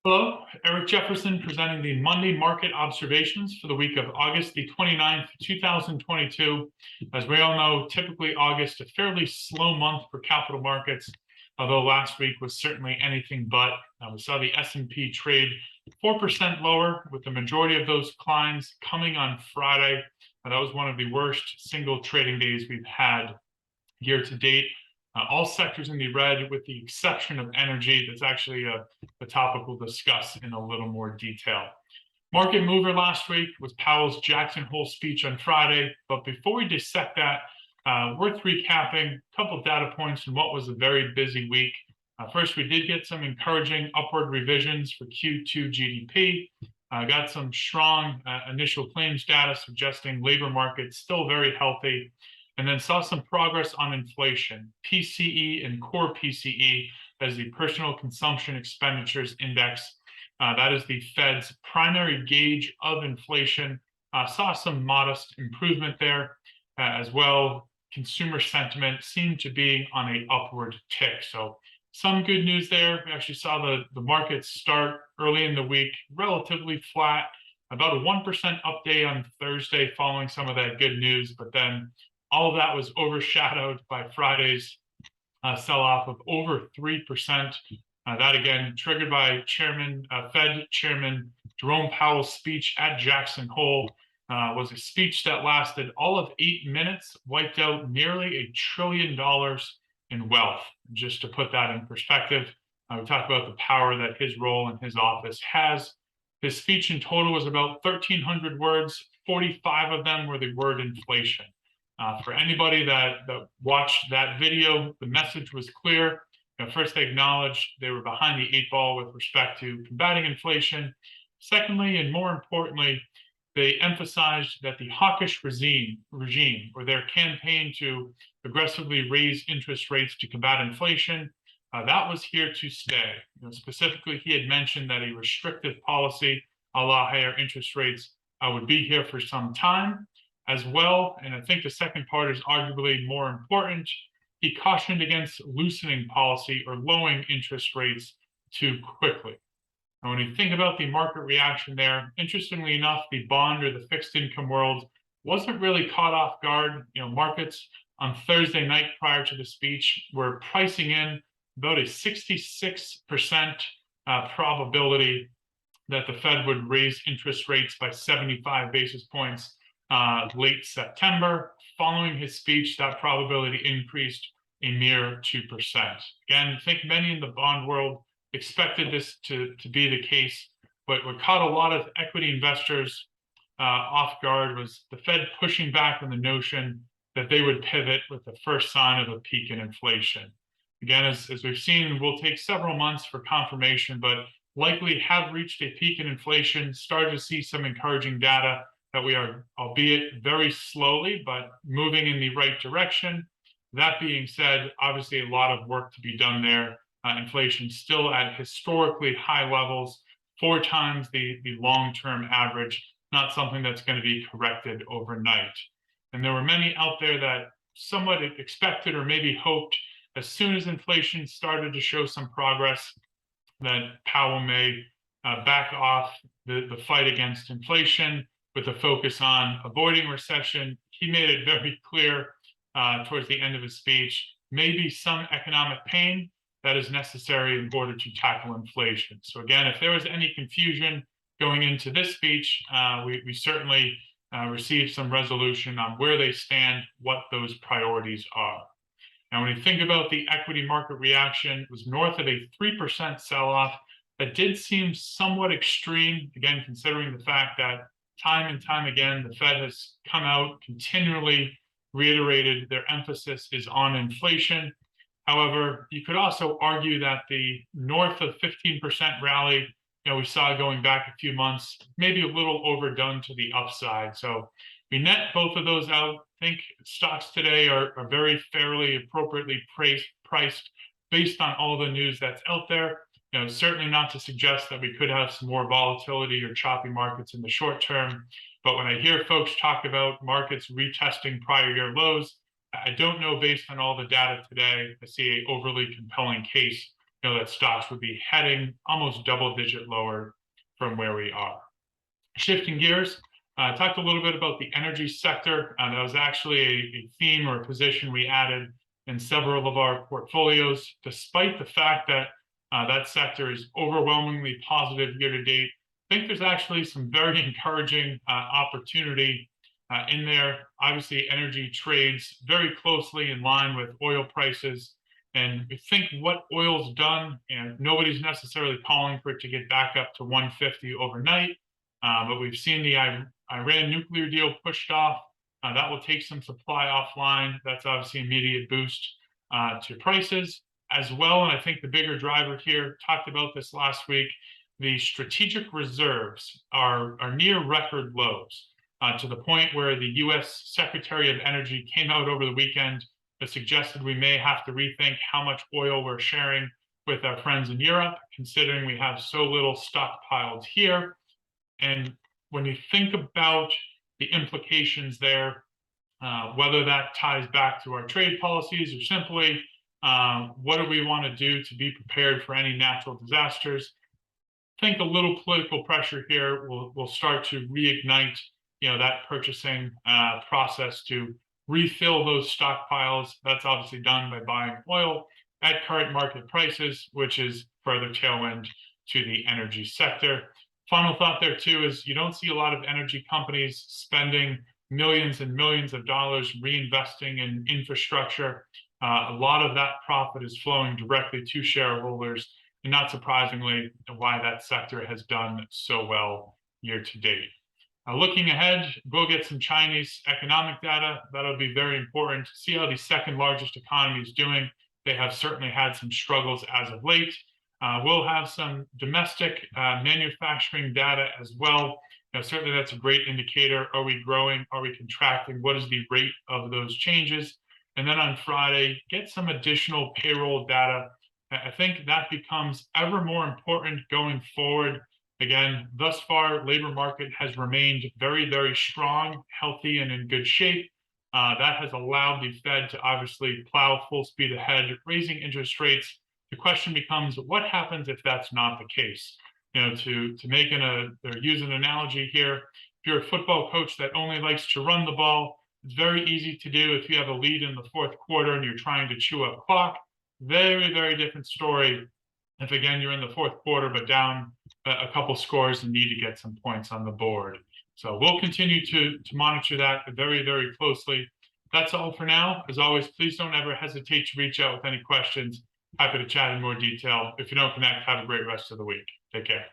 Hello, Eric Jefferson presenting the Monday market observations for the week of August the 29th, 2022. As we all know, typically August, a fairly slow month for capital markets, although last week was certainly anything but. We saw the S&P trade 4% lower, with the majority of those declines coming on Friday. That was one of the worst single trading days we've had year to date. All sectors in the red, with the exception of energy. That's actually a topic we'll discuss in a little more detail. Market mover last week was Powell's Jackson Hole speech on Friday. But before we dissect that, worth recapping a couple of data points in what was a very busy week. First, we did get some encouraging upward revisions for Q2 GDP. Got some strong initial claims data suggesting labor market's still very healthy. And then saw some progress on inflation, PCE and core PCE as the personal consumption expenditures index. That is the Fed's primary gauge of inflation. Saw some modest improvement there as well. Consumer sentiment seemed to be on an upward tick. So some good news there. We actually saw the markets start early in the week, relatively flat, about a 1% up day on Thursday following some of that good news, but then all of that was overshadowed by Friday's sell-off of over 3%. That again triggered by Fed Chairman Jerome Powell's speech at Jackson Hole. Was a speech that lasted all of 8 minutes, wiped out nearly $1 trillion in wealth. Just to put that in perspective, we talked about the power that his role in his office has. His speech in total was about 1,300 words. 45 of them were the word inflation. For anybody that watched that video, the message was clear. First, they acknowledged they were behind the 8 ball with respect to combating inflation. Secondly, and more importantly, they emphasized that the hawkish regime, or their campaign to aggressively raise interest rates to combat inflation, that was here to stay. Specifically, he had mentioned that a restrictive policy, a la higher interest rates, would be here for some time. As well, and I think the second part is arguably more important, he cautioned against loosening policy or lowering interest rates too quickly. And when you think about the market reaction there, interestingly enough, the bond or the fixed income world wasn't really caught off guard. Markets on Thursday night prior to the speech were pricing in about a 66% probability that the Fed would raise interest rates by 75 basis points late September. Following his speech, that probability increased a mere 2%. Again, I think many in the bond world expected this to be the case, but what caught a lot of equity investors off guard was the Fed pushing back on the notion that they would pivot with the first sign of a peak in inflation. Again, as we've seen, will take several months for confirmation, but likely have reached a peak in inflation, started to see some encouraging data that we are, albeit very slowly, but moving in the right direction. That being said, obviously a lot of work to be done there. Inflation still at historically high levels, 4 times the long-term average, not something that's going to be corrected overnight. And there were many out there that somewhat expected or maybe hoped as soon as inflation started to show some progress that Powell may back off the fight against inflation, with a focus on avoiding recession. He made it very clear towards the end of his speech, maybe some economic pain that is necessary in order to tackle inflation. So again, if there was any confusion going into this speech, we certainly received some resolution on where they stand, what those priorities are. Now, when you think about the equity market reaction, it was north of a 3% sell-off. That did seem somewhat extreme, again, considering the fact that time and time again, the Fed has come out, continually reiterated their emphasis is on inflation. However, you could also argue that the north of 15% rally we saw going back a few months, maybe a little overdone to the upside. So we net both of those out. I think stocks today are very fairly, appropriately priced based on all the news that's out there. Certainly not to suggest that we could have some more volatility or choppy markets in the short term. But when I hear folks talk about markets retesting prior year lows, I don't know, based on all the data today, I see an overly compelling case that stocks would be heading almost double-digit lower from where we are. Shifting gears, I talked a little bit about the energy sector. That was actually a theme or a position we added in several of our portfolios, despite the fact that that sector is overwhelmingly positive year to date. I think there's actually some very encouraging opportunity in there. Obviously, energy trades very closely in line with oil prices. And I think what oil's done, and nobody's necessarily calling for it to get back up to 150 overnight, but we've seen the Iran nuclear deal pushed off. That will take some supply offline. That's obviously an immediate boost to prices as well. And I think the bigger driver here, talked about this last week, the strategic reserves are near record lows to the point where the U.S. Secretary of Energy came out over the weekend that suggested we may have to rethink how much oil we're sharing with our friends in Europe, considering we have so little stockpiled here. And when you think about the implications there, whether that ties back to our trade policies or simply what do we want to do to be prepared for any natural disasters, I think a little political pressure here will start to reignite that purchasing process to refill those stockpiles. That's obviously done by buying oil at current market prices, which is further tailwind to the energy sector. Final thought there too is you don't see a lot of energy companies spending millions and millions of dollars reinvesting in infrastructure. A lot of that profit is flowing directly to shareholders, and not surprisingly, why that sector has done so well year to date. Looking ahead, we'll get some Chinese economic data. That'll be very important to see how the second largest economy is doing. They have certainly had some struggles as of late. We'll have some domestic manufacturing data as well. Certainly that's a great indicator. Are we growing? Are we contracting? What is the rate of those changes? And then on Friday, get some additional payroll data. I think that becomes ever more important going forward. Again, thus far, labor market has remained very, very strong, healthy, and in good shape. That has allowed the Fed to obviously plow full speed ahead, raising interest rates. The question becomes, what happens if that's not the case? To make or use an analogy here, if you're a football coach that only likes to run the ball, it's very easy to do if you have a lead in the fourth quarter and you're trying to chew up clock. Very, very different story if, again, you're in the fourth quarter but down a couple scores and need to get some points on the board. So we'll continue to monitor that very, very closely. That's all for now. As always, please don't ever hesitate to reach out with any questions. Happy to chat in more detail. If you don't connect, have a great rest of the week. Take care.